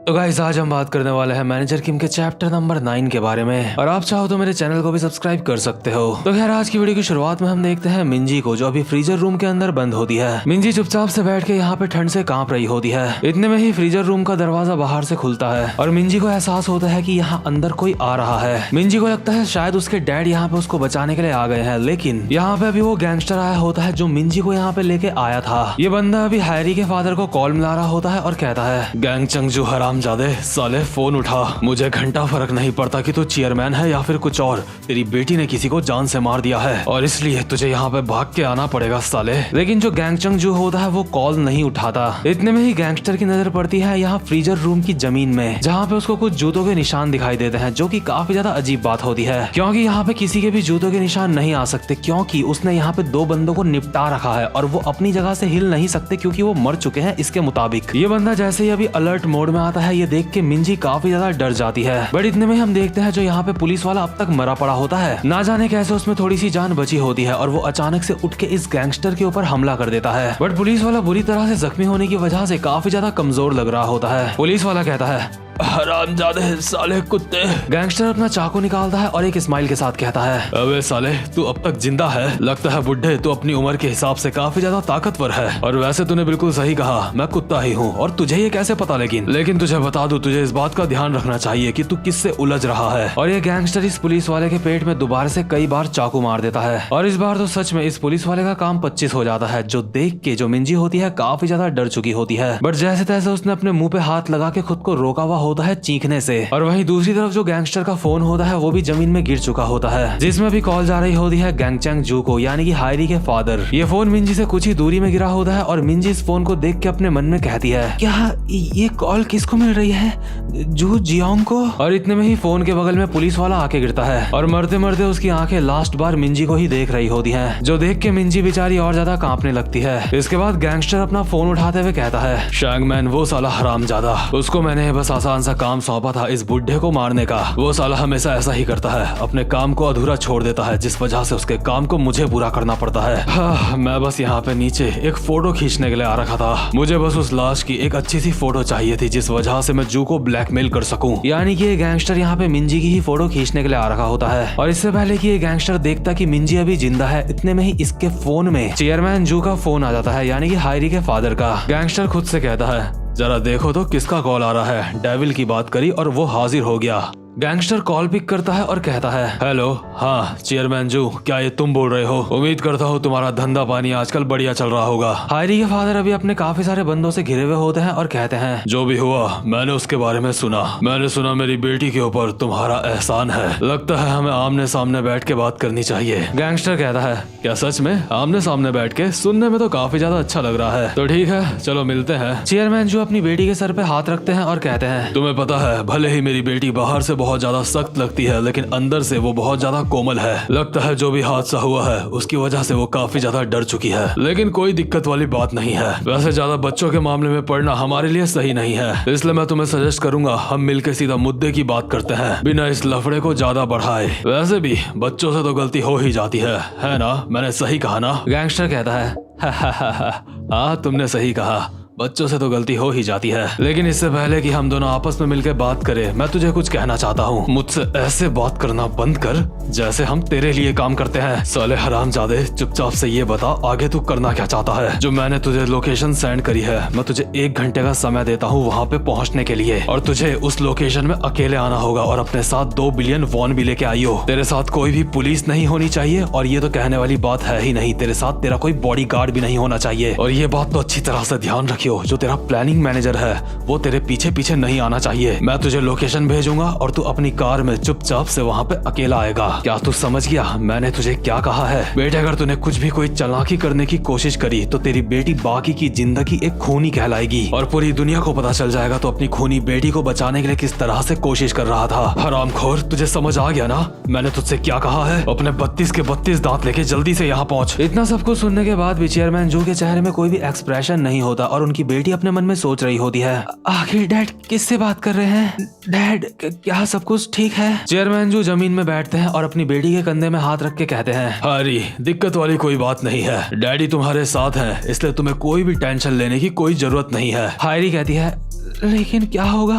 तो गाइस आज हम बात करने वाले हैं मैनेजर किम के चैप्टर नंबर 9 के बारे में। और आप चाहो तो मेरे चैनल को भी सब्सक्राइब कर सकते हो। तो खैर आज की वीडियो की शुरुआत में हम देखते हैं मिंजी को, जो अभी फ्रीजर रूम के अंदर बंद होती है। मिंजी चुपचाप से बैठ के यहाँ पे ठंड से कांप रही होती है। इतने में ही फ्रीजर रूम का दरवाजा बाहर से खुलता है और मिंजी को एहसास होता है कि यहाँ अंदर कोई आ रहा है। मिंजी को लगता है शायद उसके डैड यहाँ पे उसको बचाने के लिए आ गए हैं, लेकिन यहाँ पे अभी वो गैंगस्टर आया होता है जो मिंजी को यहाँ पे लेके आया था। ये बंदा अभी हायरी के फादर को कॉल मिला रहा होता है और कहता है, गैंग चंगजू हरामजादे, साले फोन उठा, मुझे घंटा फर्क नहीं पड़ता कि तू चेयरमैन है या फिर कुछ और, तेरी बेटी ने किसी को जान से मार दिया है और इसलिए तुझे यहाँ पे भाग के आना पड़ेगा साले। लेकिन जो गैंग चंगजू होता है वो कॉल नहीं उठाता। इतने में ही गैंगस्टर की नजर पड़ती है यहाँ फ्रीजर रूम की जमीन में, जहाँ पे उसको कुछ जूतों के निशान दिखाई देते हैं, जो कि काफी ज्यादा अजीब बात होती है क्योंकि यहाँ पे किसी के भी जूतों के निशान नहीं आ सकते, क्योंकि उसने यहाँ पे 2 बंदों को निपटा रखा है और वो अपनी जगह से हिल नहीं सकते क्योंकि वो मर चुके हैं इसके मुताबिक। ये बंदा जैसे ही अभी अलर्ट मोड में आता है, ये देख के मिंजी काफी ज्यादा डर जाती है। बट इतने में हम देखते हैं जो यहाँ पे पुलिस वाला अब तक मरा पड़ा होता है, ना जाने कैसे उसमें थोड़ी सी जान बची होती है और वो अचानक से उठ के इस गैंगस्टर के ऊपर हमला कर देता है। बट पुलिस वाला बुरी तरह से जख्मी होने की वजह से काफी ज्यादा कमजोर लग रहा होता है। पुलिस वाला कहता है, हरामजादे साले कुत्ते। गैंगस्टर अपना चाकू निकालता है और एक स्माइल के साथ कहता है, अबे साले तू अब तक जिंदा है, लगता है बुड्ढे तू अपनी उम्र के हिसाब से काफी ज्यादा ताकतवर है और वैसे तूने बिल्कुल सही कहा, मैं कुत्ता ही हूँ और तुझे ये कैसे पता, लेकिन तुझे बता दूं, तुझे इस बात का ध्यान रखना चाहिए कि तू किससे उलझ रहा है। और ये गैंगस्टर इस पुलिस वाले के पेट में दोबारा से कई बार चाकू मार देता है और इस बार तो सच में इस पुलिस वाले का काम 25 हो जाता है, जो देख के जो मिंजी होती है काफी ज्यादा डर चुकी होती है। बट जैसे तैसे उसने अपने मुंह पे हाथ लगा के खुद को रोका हुआ होता है चीखने से। और वहीं दूसरी तरफ जो गैंगस्टर का फोन होता है वो भी जमीन में गिर चुका होता है, जिसमें भी कॉल जा रही होती है गैंग चंगजू को, यानी कि हायरी के फादर। ये फोन मिंजी से कुछ ही दूरी में गिरा होता है और मिंजी इस फोन को देख के अपने मन में कहती है, क्या ये कॉल किसको मिल रही है, जू जियोंग को। और इतने में ही फोन के बगल में पुलिस वाला आके गिरता है और मरते मरते उसकी आंखें लास्ट बार मिंजी को ही देख रही होती हैं, जो देख के मिंजी बेचारी और ज्यादा कांपने लगती है। इसके बाद गैंगस्टर अपना फोन उठाते हुए कहता है, शैंगमैन वो साला हरामजादा, उसको मैंने बस आसान सा काम सौंपा था इस बुड्ढे को मारने का। वो साला हमेशा ऐसा ही करता है, अपने काम को अधूरा छोड़ देता है, जिस वजह से उसके काम को मुझे पूरा करना पड़ता है। हाँ, मैं बस यहाँ पे नीचे एक फोटो खींचने के लिए आ रखा था, मुझे बस उस लाश की एक अच्छी सी फोटो चाहिए थी जिस वजह से मैं जू को ब्लैकमेल कर सकूं। यानी कि ये गैंगस्टर यहाँ पे मिंजी की ही फोटो खींचने के लिए आ रखा होता है और इससे पहले कि ये गैंगस्टर देखता कि मिंजी अभी जिंदा है, इतने में ही इसके फोन में चेयरमैन जू का फोन आ जाता है, यानी कि हायरी के फादर का। गैंगस्टर खुद से कहता है, जरा देखो तो किसका कॉल आ रहा है। डेविल की बात करी और वो हाजिर हो गया। गैंगस्टर कॉल पिक करता है और कहता है, हेलो, हाँ चेयरमैन जू, क्या ये तुम बोल रहे हो? उम्मीद करता हूँ तुम्हारा धंधा पानी आजकल बढ़िया चल रहा होगा। हायरी के फादर अभी अपने काफी सारे बंदों से घिरे हुए होते हैं और कहते हैं, जो भी हुआ मैंने उसके बारे में सुना, मैंने सुना मेरी बेटी के ऊपर तुम्हारा एहसान है, लगता है हमें आमने सामने बैठ के बात करनी चाहिए। गैंगस्टर कहता है, क्या सच में आमने सामने बैठ के? सुनने में तो काफी ज्यादा अच्छा लग रहा है, तो ठीक है चलो मिलते हैं। चेयरमैन जू अपनी बेटी के सर पे हाथ रखते हैं और कहते हैं, तुम्हें पता है भले ही मेरी बेटी बाहर से बहुत ज्यादा सख्त लगती है, लेकिन अंदर से वो बहुत ज्यादा कोमल है, लगता है जो भी हादसा हुआ है उसकी वजह से वो काफी ज्यादा डर चुकी है, लेकिन कोई दिक्कत वाली बात नहीं है। वैसे ज्यादा बच्चों के मामले में पड़ना हमारे लिए सही नहीं है, इसलिए मैं तुम्हें सजेस्ट करूंगा हम मिलकर सीधा मुद्दे की बात करते हैं, बिना इस लफड़े को ज्यादा बढ़ाए। वैसे भी बच्चों से तो गलती हो ही जाती है ना? मैंने सही कहा ना? गैंगस्टर कहता है, हाँ तुमने सही कहा, बच्चों से तो गलती हो ही जाती है, लेकिन इससे पहले कि हम दोनों आपस में मिलकर बात करें, मैं तुझे कुछ कहना चाहता हूँ। मुझसे ऐसे बात करना बंद कर जैसे हम तेरे लिए काम करते हैं। साले हरामजादे, चुपचाप से ये बता आगे तू करना क्या चाहता है? जो मैंने तुझे लोकेशन सेंड करी है, मैं तुझे 1 घंटे का समय देता हूँ वहाँ पे पहुँचने के लिए, और तुझे उस लोकेशन में अकेले आना होगा और अपने साथ 2 बिलियन वॉन भी लेके आइयो। तेरे साथ कोई भी पुलिस नहीं होनी चाहिए, और ये तो कहने वाली बात है ही नहीं, तेरे साथ तेरा कोई बॉडीगार्ड भी नहीं होना चाहिए। और ये बात तो अच्छी तरह से ध्यान रखियो, जो तेरा प्लानिंग मैनेजर है वो तेरे पीछे पीछे नहीं आना चाहिए। मैं तुझे लोकेशन भेजूंगा और तू अपनी कार में चुपचाप से वहाँ पे अकेला आएगा। क्या तू समझ गया मैंने तुझे क्या कहा है? बेटे अगर तूने कुछ भी कोई चालाकी करने की कोशिश करी तो तेरी बेटी बाकी की जिंदगी एक खूनी कहलाएगी और पूरी दुनिया को पता चल जाएगा तो अपनी खूनी बेटी को बचाने के लिए किस तरह से कोशिश कर रहा था। हरामखोर, तुझे समझ आ गया ना मैंने तुझसे क्या कहा है? अपने 32 के 32 दांत लेके जल्दी से यहाँ पहुँच। इतना सब कुछ सुनने के बाद भी चेयरमैन जू के चेहरे में कोई भी एक्सप्रेशन नहीं होता और उनकी बेटी अपने मन में सोच रही होती है, आखिर डैड किससे बात कर रहे हैं? डैड क्या सब कुछ ठीक है? चेयरमैन जू जमीन में बैठते हैं और अपनी बेटी के कंधे में हाथ रख के कहते हैं, हारी दिक्कत वाली कोई बात नहीं है, डैडी तुम्हारे साथ हैं, इसलिए तुम्हें कोई भी टेंशन लेने की कोई जरूरत नहीं है। हायरी कहती है, लेकिन क्या होगा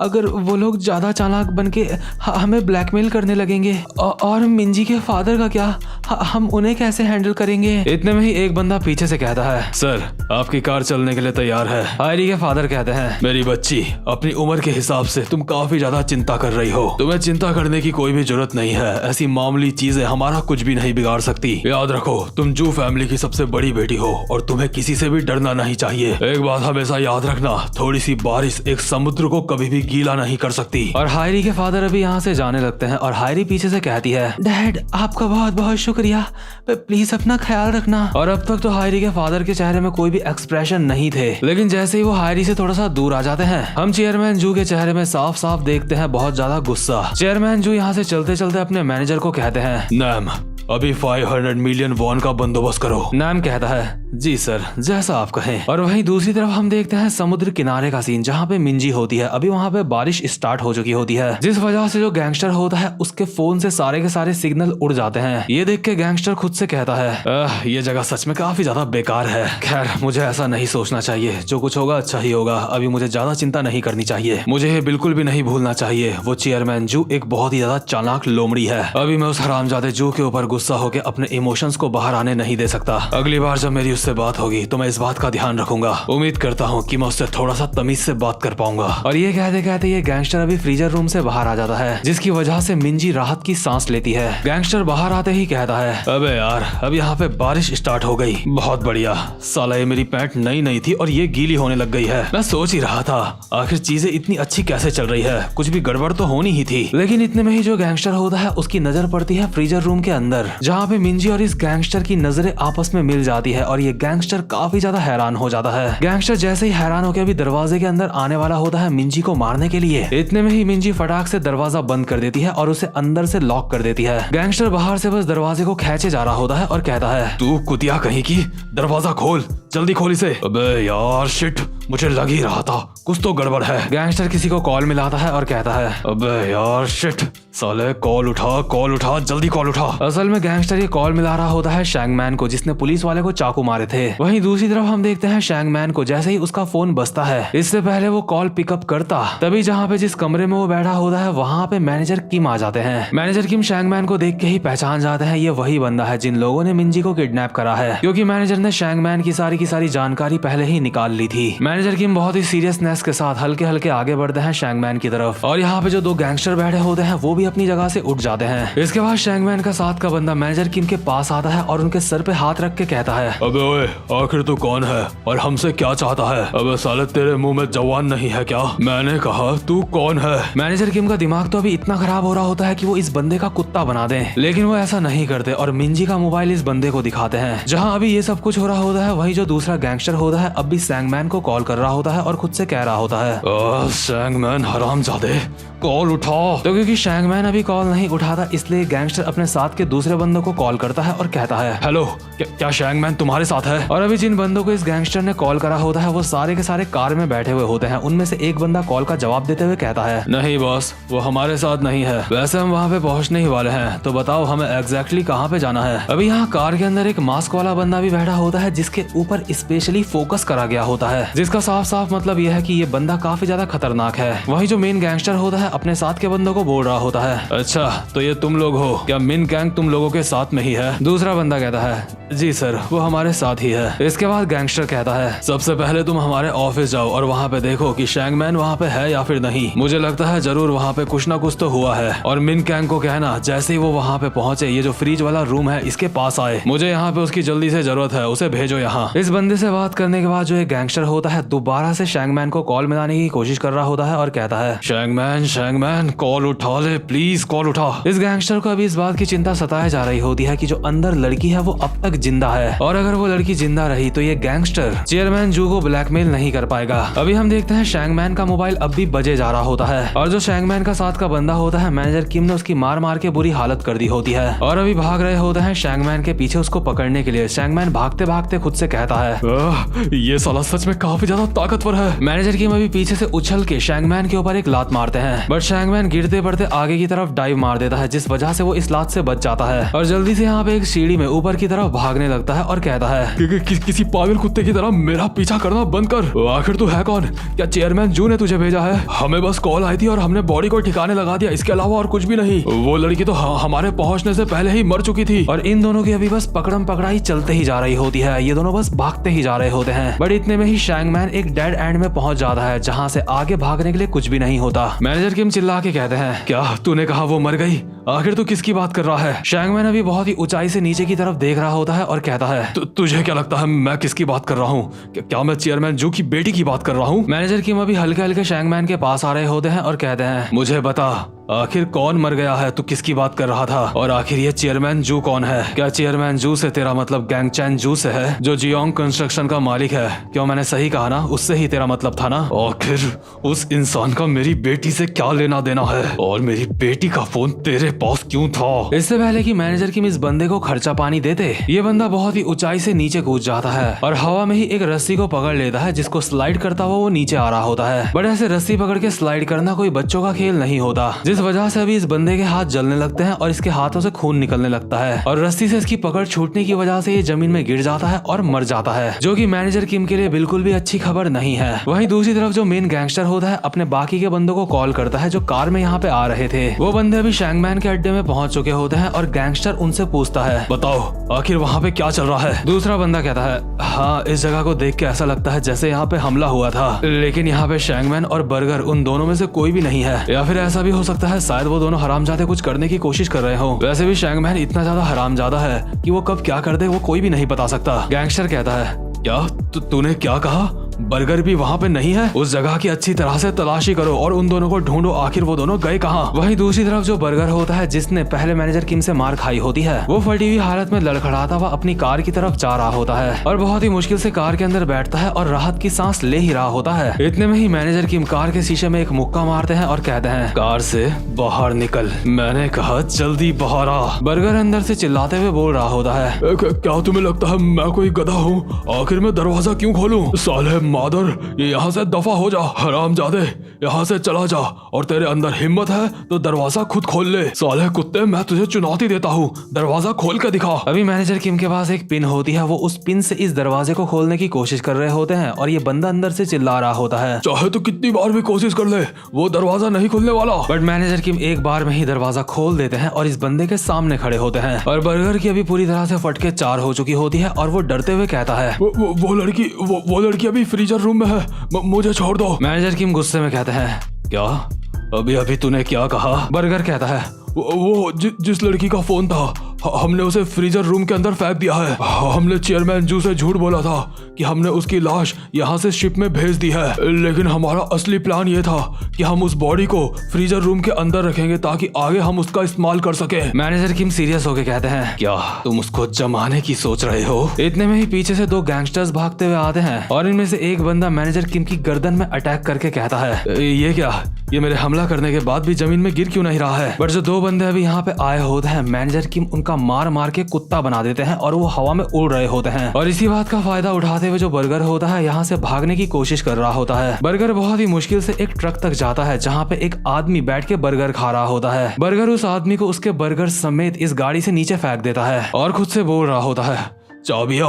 अगर वो लोग ज्यादा चालाक बनके हमें ब्लैकमेल करने लगेंगे? और मिंजी के फादर का क्या? हम उन्हें कैसे हैंडल करेंगे? इतने में ही एक बंदा पीछे से कहता है, सर आपकी कार चलने के लिए तैयार है। हायरी के फादर कहते हैं, मेरी बच्ची, अपनी उम्र के हिसाब से तुम काफी ज्यादा चिंता कर रही हो। तुम्हें चिंता करने की कोई भी जरूरत नहीं है। ऐसी मामूली चीजें हमारा कुछ भी नहीं बिगाड़ सकती। याद रखो, तुम जू फैमिली की सबसे बड़ी बेटी हो और तुम्हें किसी से भी डरना नहीं चाहिए। एक बात हमेशा याद रखना, थोड़ी सी बारिश एक समुद्र को कभी भी गीला नहीं कर सकती। और हायरी के फादर अभी यहाँ से जाने लगते हैं और हायरी पीछे से कहती है, डैड आपका बहुत बहुत शुक्रिया, प्लीज अपना ख्याल रखना। और अब तक तो हायरी के फादर के चेहरे में कोई भी एक्सप्रेशन नहीं थे, लेकिन जैसे ही वो हायरी से थोड़ा सा दूर आ जाते हैं, हम चेयरमैन जू के चेहरे में साफ साफ देखते हैं बहुत ज्यादा गुस्सा। चेयरमैन जू यहाँ से चलते चलते अपने मैनेजर को कहते हैं, नैम अभी 500 मिलियन वॉन का बंदोबस्त करो। नाम कहता है, जी सर, जैसा आप कहें। और वहीं दूसरी तरफ हम देखते हैं समुद्र किनारे का सीन, जहाँ पे मिंजी होती है। अभी वहाँ पे बारिश स्टार्ट हो चुकी होती है, जिस वजह से जो गैंगस्टर होता है उसके फोन से सारे के सारे सिग्नल उड़ जाते हैं। ये देख के गैंगस्टर खुद से कहता है, ये जगह सच में काफी ज्यादा बेकार है। खैर मुझे ऐसा नहीं सोचना चाहिए, जो कुछ होगा अच्छा ही होगा। अभी मुझे ज्यादा चिंता नहीं करनी चाहिए। मुझे ये बिल्कुल भी नहीं भूलना चाहिए, वो चेयरमैन जू एक बहुत ही ज्यादा चालाक लोमड़ी है। अभी मैं उस हरामजादे जू के ऊपर गुस्सा होकर अपने इमोशंस को बाहर आने नहीं दे सकता। अगली बार जब मेरी उससे बात होगी तो मैं इस बात का ध्यान रखूंगा। उम्मीद करता हूँ कि मैं उससे थोड़ा सा तमीज से बात कर पाऊंगा। और ये कहते कहते ये गैंगस्टर अभी फ्रीजर रूम से बाहर आ जाता है, जिसकी वजह से मिंजी राहत की सांस लेती है। गैंगस्टर बाहर आते ही कहता है, अबे यार अब यहाँ पे बारिश स्टार्ट हो गई। बहुत बढ़िया, साला ये मेरी पैंट नई नई थी और ये गीली होने लग गई है। मैं सोच ही रहा था आखिर चीजें इतनी अच्छी कैसे चल रही है, कुछ भी गड़बड़ तो होनी ही थी। लेकिन इतने में ही जो गैंगस्टर होता है उसकी नजर पड़ती है फ्रीजर रूम के अंदर, जहाँ पे मिंजी और इस गैंगस्टर की नजरें आपस में मिल जाती है। और ये गैंगस्टर काफी ज्यादा हैरान हो जाता है। गैंगस्टर जैसे ही हैरान होकर अभी दरवाजे के अंदर आने वाला होता है मिंजी को मारने के लिए, इतने में ही मिंजी फटाक से दरवाजा बंद कर देती है और उसे अंदर से लॉक कर देती है। गैंगस्टर बाहर से बस दरवाजे को खींचे जा रहा होता है और कहता है, तू कुतिया कहीं की, दरवाजा खोल, जल्दी खोल इसे। अबे यार शिट, मुझे लग ही रहा था कुछ तो गड़बड़ है। गैंगस्टर किसी को कॉल मिलाता है और कहता है, अबे यार शिट, साले कॉल उठा, जल्दी कॉल उठा। असल में गैंगस्टर ये कॉल मिला रहा होता है शैंगमैन को, जिसने पुलिस वाले को चाकू मारे थे। वहीं दूसरी तरफ हम देखते हैं शैंगमैन को, जैसे ही उसका फोन बजता है, इससे पहले वो कॉल पिकअप करता, तभी जहाँ पे जिस कमरे में वो बैठा होता है वहाँ पे मैनेजर किम आ जाते हैं। मैनेजर किम शैंगमैन को देख के ही पहचान जाते हैं ये वही बंदा है जिन लोगों ने मिंजी को किडनैप करा है, क्योंकि मैनेजर ने शैंगमैन की सारी जानकारी पहले ही निकाल ली थी। मैनेजर किम बहुत ही सीरियसनेस के साथ हल्के हल्के आगे बढ़ते हैं शैंगमैन की तरफ, और यहाँ पे जो दो गैंगस्टर बैठे होते हैं वो भी अपनी जगह से उठ जाते हैं। इसके बाद शैंगमैन का साथ का बंदा मैनेजर किम के पास आता है और उनके सर पे हाथ रख के कहता है, अबे ओए, आखिर तू कौन है और हमसे क्या चाहता है? अबे साले तेरे मुंह में जवान नहीं है क्या? मैंने कहा तू कौन है? मैनेजर किम का दिमाग तो अभी इतना खराब हो रहा होता है कि वो इस बंदे का कुत्ता बना दें, लेकिन वो ऐसा नहीं करते और मिंजी का मोबाइल इस बंदे को दिखाते हैं। जहाँ अभी ये सब कुछ हो रहा होता है, वही जो दूसरा गैंगस्टर होता है अब भी शैंगमैन को कॉल कर रहा होता है और खुद से कह रहा होता है, शैंगमैन हरामजादे, कॉल उठाओ। तो क्योंकि शैंगमैन अभी कॉल नहीं उठाता, इसलिए गैंगस्टर अपने साथ के दूसरे बंदों को कॉल करता है और कहता है, हेलो, क्या शैंगमैन तुम्हारे साथ है? और अभी जिन बंदों को इस गैंगस्टर ने कॉल करा होता है वो सारे के सारे कार में बैठे हुए होते हैं। उनमें से एक बंदा कॉल का जवाब देते हुए कहता है, नहीं बॉस, वो हमारे साथ नहीं है। वैसे हम वहाँ पे पहुँचने ही वाले हैं, तो बताओ हमें एग्जैक्टली कहाँ पे जाना है? अभी यहाँ कार के अंदर एक मास्क वाला बंदा भी बैठा होता है, जिसके ऊपर स्पेशली फोकस करा गया होता है, जिसका साफ साफ मतलब यह है कि ये बंदा काफी ज्यादा खतरनाक है। वही जो मेन गैंगस्टर होता है अपने साथ के बंदों को बोल रहा होता है, अच्छा तो ये तुम लोग हो क्या? मेन गैंग तुम लोगों के साथ में ही है? दूसरा बंदा कहता है, जी सर, वो हमारे साथ ही है। इसके बाद गैंगस्टर कहता है, सबसे पहले तुम हमारे ऑफिस जाओ और वहाँ पे देखो कि शैंगमैन वहाँ पे है या फिर नहीं। मुझे लगता है जरूर वहाँ पे कुछ ना कुछ तो हुआ है। और मिन गैंग को कहना जैसे ही वो वहाँ पे पहुंचे, ये जो फ्रीज वाला रूम है इसके पास आए। मुझे यहाँ पे उसकी जल्दी से जरूरत है, उसे भेजो यहाँ। इस बंदे से बात करने के बाद जो एक गैंगस्टर होता है दोबारा से शैंगमैन को कॉल मिलाने की कोशिश कर रहा होता है और कहता है, शैंगमैन कॉल उठा ले प्लीज, कॉल उठा। इस गैंगस्टर को अभी इस बात की चिंता सताए जा रही होती है कि जो अंदर लड़की है वो अब तक जिंदा है, और अगर वो लड़की जिंदा रही तो ये गैंगस्टर चेयरमैन जू को ब्लैकमेल नहीं कर पाएगा। अभी हम देखते हैं शैंगमैन का मोबाइल अब भी बजे जा रहा होता है, और जो शैंगमैन का साथ का बंदा होता है मैनेजर किम ने उसकी मार मार के बुरी हालत कर दी होती है, और अभी भाग रहे होते हैं शैंगमैन के पीछे उसको पकड़ने के लिए। शैंगमैन भागते भागते खुद से कहता कहता है ये साला सच में काफी ज्यादा ताकतवर है। मैनेजर किम अभी पीछे से उछल के शैंगमैन के ऊपर एक लात मारते हैं, बट शैंगमैन गिरते पड़ते आगे की तरफ डाइव मार देता है, जिस वजह से वो इस लात से बच जाता है और जल्दी से यहाँ पे एक सीढ़ी में ऊपर की तरफ भागने लगता है और कहता है किसी पागल कुत्ते की तरह मेरा पीछा करना बंद कर। आखिर तू है कौन? क्या चेयरमैन जू ने तुझे भेजा है? हमें बस कॉल आई थी और हमने बॉडी को ठिकाने लगा दिया, इसके अलावा और कुछ भी नहीं। वो लड़की तो हमारे पहुंचने से पहले ही मर चुकी थी और इन दोनों की अभी बस पकड़म पकड़ाई चलते ही जा रही होती है। ये दोनों बस भागते ही जा रहे होते हैं, बट इतने में ही शैंगमैन एक डेड एंड में पहुंच जाता है जहां से आगे भागने के लिए कुछ भी नहीं होता। मैनेजर किम चिल्ला के कहते हैं क्या तूने कहा वो मर गई? आखिर तू किसकी बात कर रहा है? शैंगमैन अभी बहुत ही ऊंचाई से नीचे की तरफ देख रहा होता है और कहता है तुझे क्या लगता है मैं किसकी बात कर रहा हूँ? क्या मैं चेयरमैन जू की बेटी की बात कर रहा हूँ? मैनेजर किम अभी हल्के हल्के शैंगमैन के पास आ रहे होते हैं और कहते हैं मुझे बता आखिर कौन मर गया है? तू किसकी बात कर रहा था? और आखिर ये चेयरमैन जू कौन है? क्या चेयरमैन जू से तेरा मतलब गैंगचैन जू से है जो जियोंग कंस्ट्रक्शन का मालिक है? क्यों मैंने सही कहा ना? उससे ही तेरा मतलब था ना? आखिर उस इंसान का मेरी बेटी से क्या लेना देना है? और मेरी बेटी का फोन तेरे पास क्यों था? इससे पहले कि मैनेजर किम इस बंदे को खर्चा पानी देते, ये बंदा बहुत ही ऊंचाई से नीचे कूद जाता है और हवा में ही एक रस्सी को पकड़ लेता है जिसको स्लाइड करता हुआ वो नीचे आ रहा होता है। बट ऐसे रस्सी पकड़ के स्लाइड करना कोई बच्चों का खेल नहीं होता, जिस वजह से अभी इस बंदे के हाथ जलने लगते हैं और इसके हाथों से खून निकलने लगता है और रस्सी से इसकी पकड़ छूटने की वजह से ये जमीन में गिर जाता है और मर जाता है, जो कि मैनेजर किम के लिए बिल्कुल भी अच्छी खबर नहीं है। वहीं दूसरी तरफ जो मेन गैंगस्टर होता है अपने बाकी के बंदों को कॉल करता है जो कार में यहाँ पे आ रहे थे। वो बंदे अभी शैंगमैन के अड्डे में पहुंच चुके होते हैं और गैंगस्टर उनसे पूछता है बताओ आखिर वहाँ पे क्या चल रहा है? दूसरा बंदा कहता है हाँ इस जगह को देख के ऐसा लगता है जैसे यहाँ पे हमला हुआ था, लेकिन यहाँ पे शैंगमैन और बर्गर उन दोनों में से कोई भी नहीं है, या फिर ऐसा भी हो सकता है शायद वो दोनों हरामजादे कुछ करने की कोशिश कर रहे हो। वैसे भी शैंगमैन इतना ज्यादा हरामजादा है कि वो कब क्या कर दे वो कोई भी नहीं बता सकता। गैंगस्टर कहता है क्या तूने क्या कहा? बर्गर भी वहाँ पे नहीं है? उस जगह की अच्छी तरह से तलाशी करो और उन दोनों को ढूंढो, आखिर वो दोनों गए कहाँ? वहीं दूसरी तरफ जो बर्गर होता है जिसने पहले मैनेजर किम से मार खाई होती है, वो फटी हुई हालत में लड़खड़ाता हुआ अपनी कार की तरफ जा रहा होता है और बहुत ही मुश्किल से कार के अंदर बैठता है और राहत की सांस ले ही रहा होता है। इतने में ही मैनेजर किम कार के शीशे में एक मुक्का मारते हैं और कहते हैं कार से बाहर निकल, मैंने कहा जल्दी बाहर आ। बर्गर अंदर से चिल्लाते हुए बोल रहा होता है क्या तुम्हें लगता है मैं कोई गधा हूँ? आखिर मैं दरवाजा क्यों खोलूं? साले मादर यहाँ से दफा हो जा, हरामजादे यहाँ से चला जा, और तेरे अंदर हिम्मत है तो दरवाजा खुद खोल ले। साले कुत्ते मैं तुझे चुनौती देता हूँ, दरवाजा खोल के दिखा। अभी मैनेजर किम के पास एक पिन होती है, वो उस पिन से इस दरवाजे को खोलने की कोशिश कर रहे होते हैं और ये बंदा अंदर से चिल्ला रहा होता है चाहे तो कितनी बार भी कोशिश कर ले वो दरवाजा नहीं खुलने वाला। बट मैनेजर किम एक बार में ही दरवाजा खोल देते हैं और इस बंदे के सामने खड़े होते हैं और बर्गर की अभी पूरी तरह से फटके 4 हो चुकी होती है और वो डरते हुए कहता है वो लड़की अभी फ्रीजर रूम में है, मुझे छोड़ दो। मैनेजर किम गुस्से में कहते हैं क्या अभी तूने क्या कहा? बर्गर कहता है वो जिस लड़की का फोन था हमने उसे फ्रीजर रूम के अंदर फेंक दिया है। हमने चेयरमैन जू से झूठ बोला था कि हमने उसकी लाश यहाँ से शिप में भेज दी है, लेकिन हमारा असली प्लान ये था कि हम उस बॉडी को फ्रीजर रूम के अंदर रखेंगे ताकि आगे हम उसका इस्तेमाल कर सके। मैनेजर किम सीरियस होकर कहते हैं क्या तुम उसको जमाने की सोच रहे हो? इतने में ही पीछे से 2 गैंगस्टर्स भागते हुए आते हैं और इनमें से एक बंदा मैनेजर किम की गर्दन में अटैक करके कहता है ये क्या, ये मेरे हमला करने के बाद भी जमीन में गिर क्यों नहीं रहा है? बट जो 2 बंदे अभी यहाँ पे आए होते हैं मैनेजर किम उनका मार मार के कुत्ता बना देते हैं और वो हवा में उड़ रहे होते हैं और इसी बात का फायदा उठाते हुए जो बर्गर होता है यहाँ से भागने की कोशिश कर रहा होता है। बर्गर बहुत ही मुश्किल से एक ट्रक तक जाता है जहाँ पे एक आदमी बैठ के बर्गर खा रहा होता है। बर्गर उस आदमी को उसके बर्गर समेत इस गाड़ी से नीचे फेंक देता है और खुद से बोल रहा होता है चाबिया,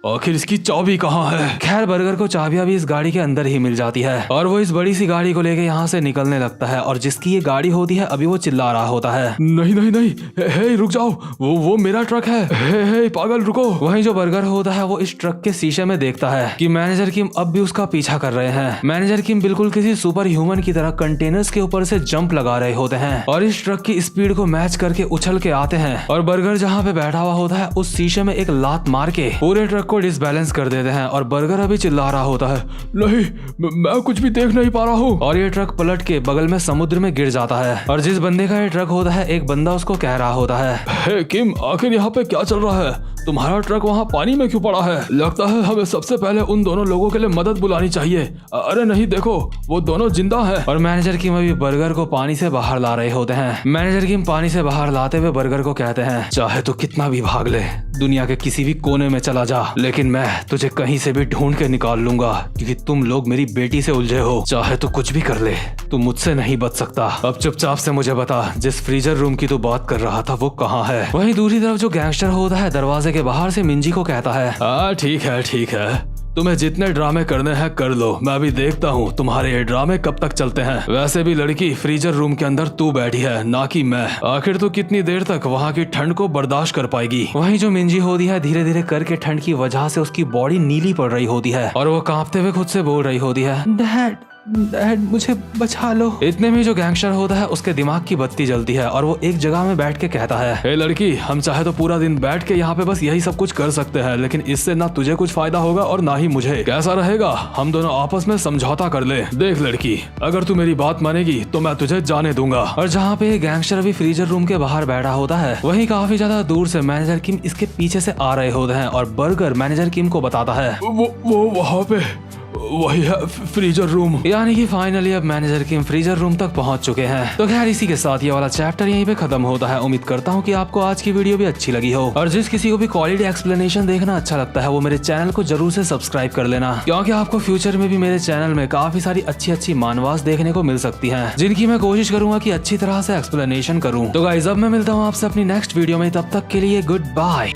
आखिर इसकी चाबी कहाँ है? खैर बर्गर को चाबियां भी इस गाड़ी के अंदर ही मिल जाती है और वो इस बड़ी सी गाड़ी को लेके यहाँ से निकलने लगता है और जिसकी ये गाड़ी होती है अभी वो चिल्ला रहा होता है नहीं हे रुक जाओ, वो मेरा ट्रक है, हे पागल रुको। वहीं जो बर्गर होता है वो इस ट्रक के शीशे में देखता है कि मैनेजर किम अब भी उसका पीछा कर रहे हैं। मैनेजर किम बिल्कुल किसी सुपर ह्यूमन की तरह कंटेनर्स के ऊपर से जंप लगा रहे होते हैं और इस ट्रक की स्पीड को मैच करके उछल के आते हैं और बर्गर जहाँ पे बैठा हुआ होता है उस शीशे में एक लात मार के पूरे ट्रक को डिसबैलेंस कर देते हैं और बर्गर अभी चिल्ला रहा होता है नहीं मैं कुछ भी देख नहीं पा रहा हूँ और ये ट्रक पलट के बगल में समुद्र में गिर जाता है और जिस बंदे का ये ट्रक होता है एक बंदा उसको कह रहा होता है हे किम, आखिर यहाँ पे क्या चल रहा है? तुम्हारा ट्रक वहाँ पानी में क्यों पड़ा है? लगता है हमें सबसे पहले उन दोनों लोगों के लिए मदद बुलानी चाहिए। अरे नहीं देखो वो दोनों जिंदा हैं। और मैनेजर किम अभी बर्गर को पानी से बाहर ला रहे होते हैं। मैनेजर किम पानी से बाहर लाते हुए बर्गर को कहते हैं चाहे तो कितना भी भाग ले, दुनिया के किसी भी कोने में चला जा, लेकिन मैं तुझे कहीं से भी ढूंढ के निकाल लूंगा, क्योंकि तुम लोग मेरी बेटी से उलझे हो। चाहे तो कुछ भी कर ले, तू मुझसे नहीं बच सकता। अब चुपचाप से मुझे बता, जिस फ्रीजर रूम की तू बात कर रहा था वो कहाँ है? वहीं दूसरी तरफ जो गैंगस्टर होता है दरवाजे के बाहर से मिंजी को कहता है, हाँ ठीक है, तुम्हें जितने ड्रामे करने हैं कर लो, मैं अभी देखता हूँ तुम्हारे ये ड्रामे कब तक चलते हैं। वैसे भी लड़की, फ्रीजर रूम के अंदर तू बैठी है, ना कि मैं। आखिर तू कितनी देर तक वहाँ की ठंड को बर्दाश्त कर पाएगी? वहीं जो मिंजी होती है धीरे धीरे करके ठंड की वजह से उसकी बॉडी नीली पड़ रही होती है और वो कांपते हुए खुद से बोल रही होती है, डैड मुझे बचा लो। इतने में जो गैंगस्टर होता है उसके दिमाग की बत्ती जलती है और वो एक जगह में बैठ के कहता है, हे लड़की, हम चाहे तो पूरा दिन बैठ के यहाँ पे बस यही सब कुछ कर सकते हैं, लेकिन इससे ना तुझे कुछ फायदा होगा और ना ही मुझे। कैसा रहेगा हम दोनों आपस में समझौता कर ले? देख लड़की, अगर तू मेरी बात मानेगी तो मैं तुझे जाने दूंगा। और जहाँ पे गैंगस्टर अभी फ्रीजर रूम के बाहर बैठा होता है, वहीं काफी ज्यादा दूर से मैनेजर किम इसके पीछे से आ रहे होते हैं और बर्गर मैनेजर किम को बताता है, वो वहाँ पे वही है फ्रीजर रूम। यानी कि फाइनली अब मैनेजर किम फ्रीजर रूम तक पहुंच चुके हैं। तो खैर इसी के साथ ये वाला चैप्टर यहीं पे खत्म होता है। उम्मीद करता हूँ कि आपको आज की वीडियो भी अच्छी लगी हो, और जिस किसी को भी क्वालिटी एक्सप्लेनेशन देखना अच्छा लगता है वो मेरे चैनल को जरूर से सब्सक्राइब कर लेना, क्योंकि आपको फ्यूचर में भी मेरे चैनल में काफी सारी अच्छी मानवास देखने को मिल सकती है, जिनकी मैं कोशिश करूंगा की अच्छी तरह से एक्सप्लेनेशन करूँ। तो गाइस अब मैं मिलता हूँ आपसे अपनी नेक्स्ट वीडियो में, तब तक के लिए गुड बाय।